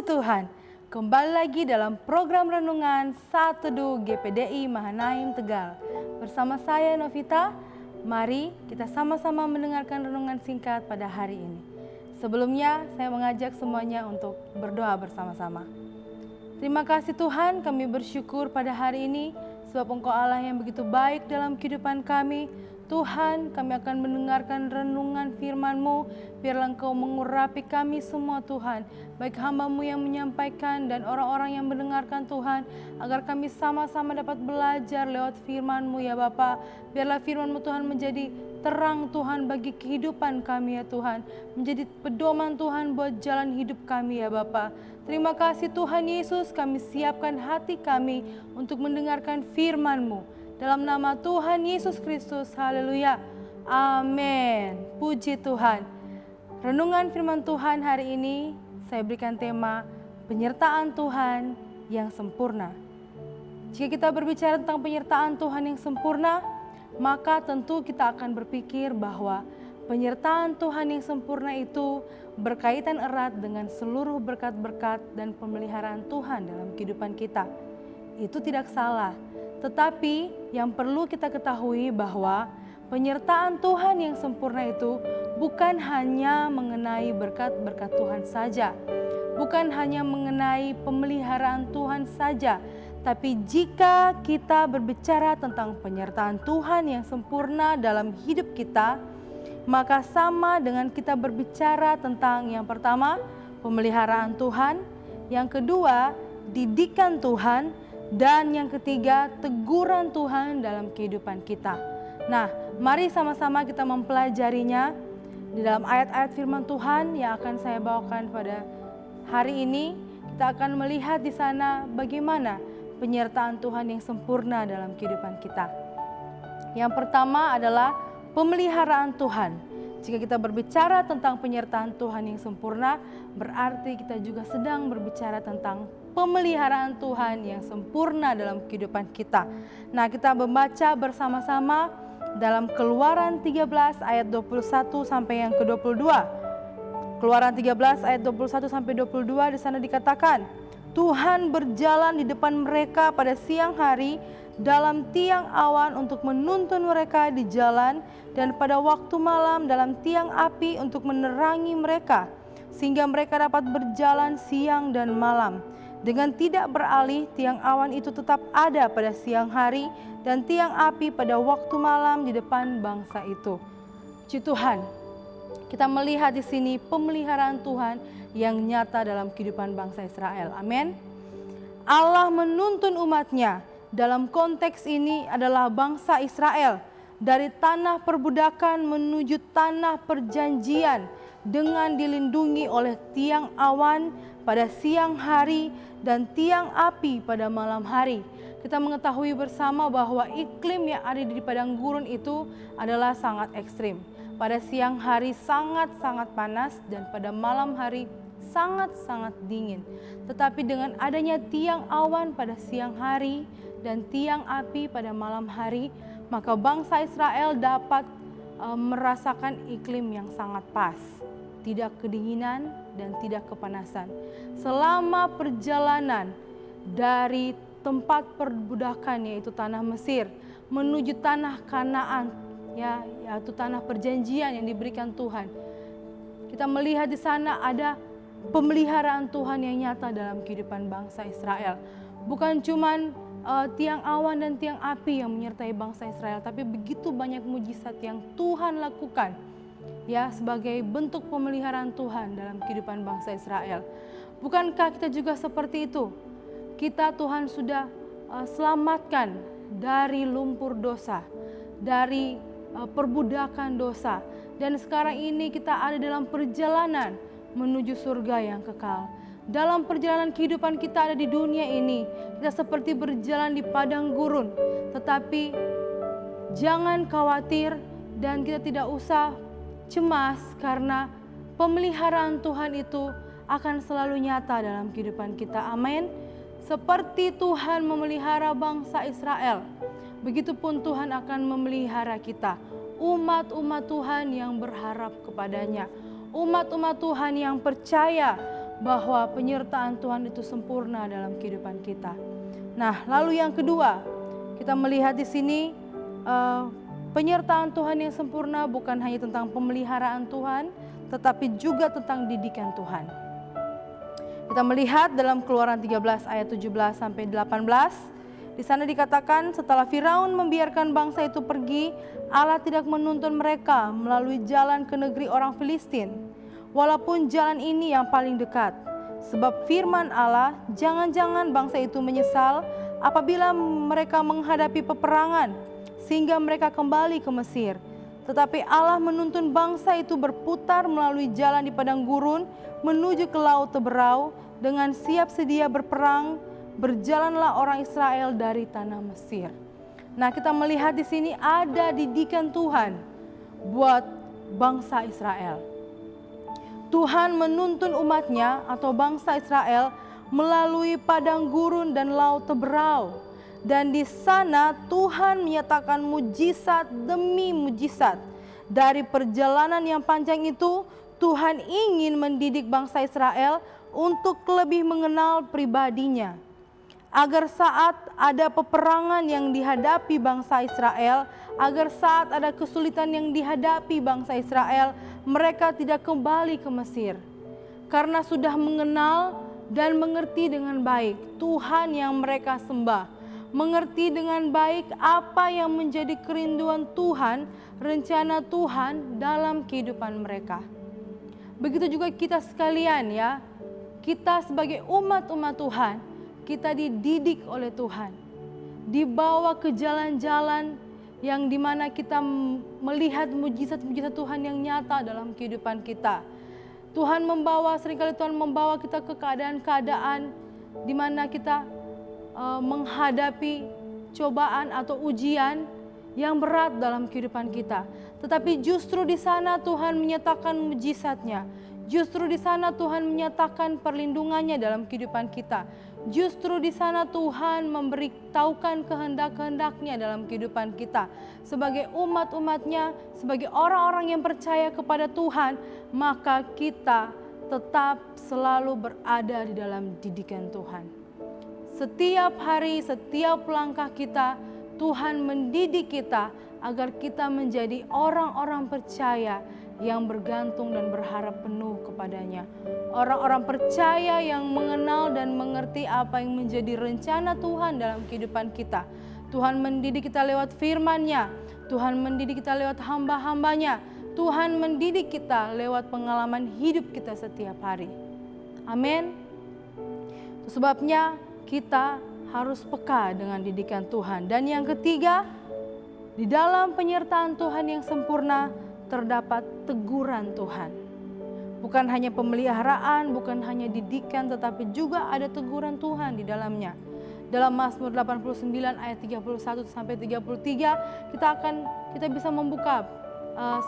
Tuhan, kembali lagi dalam program renungan Saat Teduh GPDI Mahanaim Tegal. Bersama saya Novita, mari kita sama-sama mendengarkan renungan singkat pada hari ini. Sebelumnya saya mengajak semuanya untuk berdoa bersama-sama. Terima kasih Tuhan, kami bersyukur pada hari ini sebab Engkau Allah yang begitu baik dalam kehidupan kami. Tuhan, kami akan mendengarkan renungan firman-Mu, biarlah Engkau mengurapi kami semua Tuhan, baik hamba-Mu yang menyampaikan dan orang-orang yang mendengarkan Tuhan, agar kami sama-sama dapat belajar lewat firman-Mu ya Bapa. Biarlah firman-Mu Tuhan menjadi terang Tuhan bagi kehidupan kami ya Tuhan, menjadi pedoman Tuhan buat jalan hidup kami ya Bapa. Terima kasih Tuhan Yesus, kami siapkan hati kami untuk mendengarkan firman-Mu. Dalam nama Tuhan Yesus Kristus, haleluya, amin. Puji Tuhan. Renungan firman Tuhan hari ini saya berikan tema penyertaan Tuhan yang sempurna. Jika kita berbicara tentang penyertaan Tuhan yang sempurna, maka tentu kita akan berpikir bahwa penyertaan Tuhan yang sempurna itu berkaitan erat dengan seluruh berkat-berkat dan pemeliharaan Tuhan dalam kehidupan kita. Itu tidak salah. Tetapi yang perlu kita ketahui bahwa penyertaan Tuhan yang sempurna itu bukan hanya mengenai berkat-berkat Tuhan saja, bukan hanya mengenai pemeliharaan Tuhan saja, tapi jika kita berbicara tentang penyertaan Tuhan yang sempurna dalam hidup kita, maka sama dengan kita berbicara tentang yang pertama, pemeliharaan Tuhan, yang kedua, didikan Tuhan, dan yang ketiga, teguran Tuhan dalam kehidupan kita. Nah, mari sama-sama kita mempelajarinya di dalam ayat-ayat firman Tuhan yang akan saya bawakan pada hari ini. Kita akan melihat di sana bagaimana penyertaan Tuhan yang sempurna dalam kehidupan kita. Yang pertama adalah pemeliharaan Tuhan. Jika kita berbicara tentang penyertaan Tuhan yang sempurna, berarti kita juga sedang berbicara tentang pemeliharaan Tuhan yang sempurna dalam kehidupan kita. Nah, kita membaca bersama-sama dalam Keluaran 13 ayat 21 sampai yang ke-22. Keluaran 13 ayat 21 sampai 22 di sana dikatakan, Tuhan berjalan di depan mereka pada siang hari dalam tiang awan untuk menuntun mereka di jalan, dan pada waktu malam dalam tiang api untuk menerangi mereka, sehingga mereka dapat berjalan siang dan malam. Dengan tidak beralih, tiang awan itu tetap ada pada siang hari dan tiang api pada waktu malam di depan bangsa itu. Puji Tuhan, kita melihat di sini pemeliharaan Tuhan yang nyata dalam kehidupan bangsa Israel. Amin. Allah menuntun umatnya, dalam konteks ini adalah bangsa Israel, dari tanah perbudakan menuju tanah perjanjian dengan dilindungi oleh tiang awan pada siang hari dan tiang api pada malam hari. Kita mengetahui bersama bahwa iklim yang ada di padang gurun itu adalah sangat ekstrim. Pada siang hari sangat-sangat panas dan pada malam hari sangat-sangat dingin. Tetapi dengan adanya tiang awan pada siang hari dan tiang api pada malam hari, maka bangsa Israel dapat merasakan iklim yang sangat pas. Tidak kedinginan dan tidak kepanasan. Selama perjalanan dari tempat perbudakan yaitu tanah Mesir menuju tanah Kanaan, yaitu tanah perjanjian yang diberikan Tuhan. Kita melihat di sana ada pemeliharaan Tuhan yang nyata dalam kehidupan bangsa Israel. Bukan cuman tiang awan dan tiang api yang menyertai bangsa Israel, tapi begitu banyak mujizat yang Tuhan lakukan sebagai bentuk pemeliharaan Tuhan dalam kehidupan bangsa Israel. Bukankah kita juga seperti itu? Kita Tuhan sudah selamatkan dari lumpur dosa, dari perbudakan dosa, dan sekarang ini kita ada dalam perjalanan menuju surga yang kekal. Dalam perjalanan kehidupan kita ada di dunia ini, kita seperti berjalan di padang gurun, tetapi jangan khawatir dan kita tidak usah cemas karena pemeliharaan Tuhan itu akan selalu nyata dalam kehidupan kita. Amin. Seperti Tuhan memelihara bangsa Israel, begitupun Tuhan akan memelihara kita, umat-umat Tuhan yang berharap kepadanya, umat-umat Tuhan yang percaya bahwa penyertaan Tuhan itu sempurna dalam kehidupan kita. Nah, lalu yang kedua, kita melihat di sini penyertaan Tuhan yang sempurna bukan hanya tentang pemeliharaan Tuhan, tetapi juga tentang didikan Tuhan. Kita melihat dalam Keluaran 13 ayat 17 sampai 18. Di sana dikatakan, setelah Firaun membiarkan bangsa itu pergi, Allah tidak menuntun mereka melalui jalan ke negeri orang Filistin, walaupun jalan ini yang paling dekat. Sebab firman Allah, jangan-jangan bangsa itu menyesal apabila mereka menghadapi peperangan, sehingga mereka kembali ke Mesir. Tetapi Allah menuntun bangsa itu berputar melalui jalan di padang gurun menuju ke Laut Teberau dengan siap sedia berperang. Berjalanlah orang Israel dari tanah Mesir. Nah, kita melihat di sini ada didikan Tuhan buat bangsa Israel. Tuhan menuntun umatnya atau bangsa Israel melalui padang gurun dan Laut Teberau. Dan di sana Tuhan menyatakan mujizat demi mujizat. Dari perjalanan yang panjang itu, Tuhan ingin mendidik bangsa Israel untuk lebih mengenal pribadinya. Agar saat ada peperangan yang dihadapi bangsa Israel, agar saat ada kesulitan yang dihadapi bangsa Israel, mereka tidak kembali ke Mesir. Karena sudah mengenal dan mengerti dengan baik Tuhan yang mereka sembah. Mengerti dengan baik apa yang menjadi kerinduan Tuhan, rencana Tuhan dalam kehidupan mereka. Begitu juga kita sekalian ya, kita sebagai umat-umat Tuhan, kita dididik oleh Tuhan, dibawa ke jalan-jalan yang dimana kita melihat mujizat-mujizat Tuhan yang nyata dalam kehidupan kita. Seringkali Tuhan membawa kita ke keadaan-keadaan dimana kita menghadapi cobaan atau ujian yang berat dalam kehidupan kita. Tetapi justru di sana Tuhan menyatakan mujizatnya. Justru di sana Tuhan menyatakan perlindungannya dalam kehidupan kita. Justru di sana Tuhan memberitahukan kehendak-kehendaknya dalam kehidupan kita. Sebagai umat-umatnya, sebagai orang-orang yang percaya kepada Tuhan, maka kita tetap selalu berada di dalam didikan Tuhan. Setiap hari, setiap langkah kita, Tuhan mendidik kita agar kita menjadi orang-orang percaya yang bergantung dan berharap penuh kepadanya. Orang-orang percaya yang mengenal dan mengerti apa yang menjadi rencana Tuhan dalam kehidupan kita. Tuhan mendidik kita lewat firman-Nya. Tuhan mendidik kita lewat hamba-hambanya. Tuhan mendidik kita lewat pengalaman hidup kita setiap hari. Amin. Itu sebabnya kita harus peka dengan didikan Tuhan. Dan yang ketiga, di dalam penyertaan Tuhan yang sempurna, terdapat teguran Tuhan. Bukan hanya pemeliharaan, bukan hanya didikan, tetapi juga ada teguran Tuhan di dalamnya. Dalam Mazmur 89 ayat 31 sampai 33, kita bisa membuka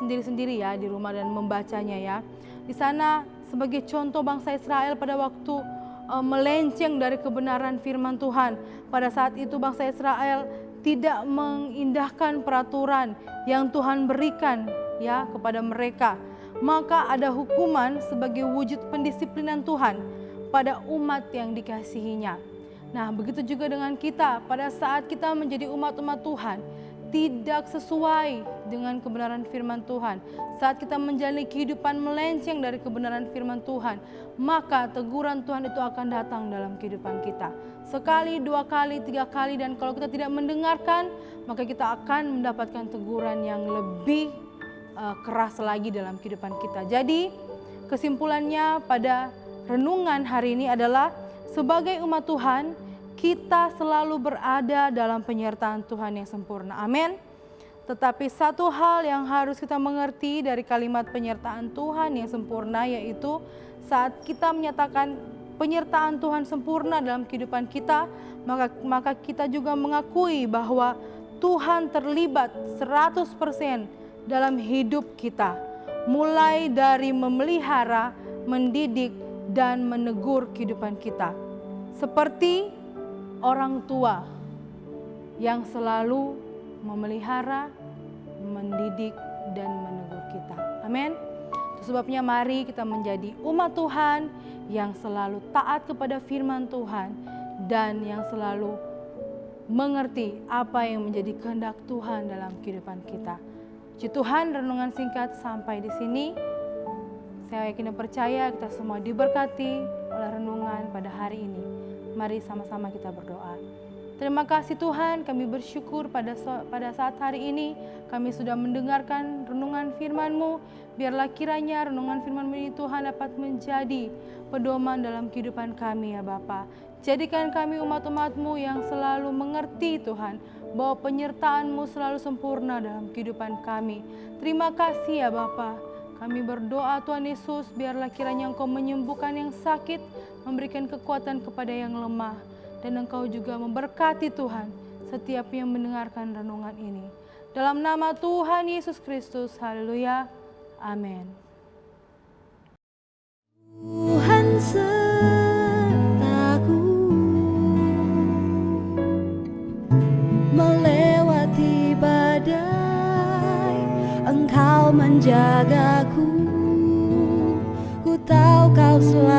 sendiri-sendiri ya di rumah dan membacanya ya. Di sana sebagai contoh bangsa Israel pada waktu melenceng dari kebenaran firman Tuhan. Pada saat itu bangsa Israel tidak mengindahkan peraturan yang Tuhan berikan ya kepada mereka, maka ada hukuman sebagai wujud pendisiplinan Tuhan pada umat yang dikasihinya. Nah, begitu juga dengan kita pada saat kita menjadi umat-umat Tuhan tidak sesuai dengan kebenaran firman Tuhan, saat kita menjalani kehidupan melenceng dari kebenaran firman Tuhan, maka teguran Tuhan itu akan datang dalam kehidupan kita. Sekali, dua kali, tiga kali, dan kalau kita tidak mendengarkan, maka kita akan mendapatkan teguran yang lebih keras lagi dalam kehidupan kita. Jadi kesimpulannya pada renungan hari ini adalah sebagai umat Tuhan kita selalu berada dalam penyertaan Tuhan yang sempurna. Amin. Tetapi satu hal yang harus kita mengerti dari kalimat penyertaan Tuhan yang sempurna, yaitu saat kita menyatakan penyertaan Tuhan sempurna dalam kehidupan kita, maka kita juga mengakui bahwa Tuhan terlibat 100% dalam hidup kita, mulai dari memelihara, mendidik, dan menegur kehidupan kita. Seperti orang tua yang selalu memelihara, mendidik, dan menegur kita. Amin. Itu sebabnya mari kita menjadi umat Tuhan yang selalu taat kepada firman Tuhan dan yang selalu mengerti apa yang menjadi kehendak Tuhan dalam kehidupan kita. Puji Tuhan, renungan singkat sampai di sini. Saya yakin dan percaya kita semua diberkati oleh renungan pada hari ini. Mari sama-sama kita berdoa. Terima kasih Tuhan, kami bersyukur pada saat hari ini kami sudah mendengarkan renungan firman-Mu. Biarlah kiranya renungan firman-Mu ini Tuhan dapat menjadi pedoman dalam kehidupan kami ya Bapa. Jadikan kami umat-umat-Mu yang selalu mengerti Tuhan, bahwa penyertaan-Mu selalu sempurna dalam kehidupan kami. Terima kasih ya Bapa. Kami berdoa Tuhan Yesus, biarlah kiranya Engkau menyembuhkan yang sakit, memberikan kekuatan kepada yang lemah, dan Engkau juga memberkati Tuhan setiap yang mendengarkan renungan ini. Dalam nama Tuhan Yesus Kristus, haleluya, amin. Tuhan sertaku melewati badai, Engkau menjagaku, ku tahu Kau selalu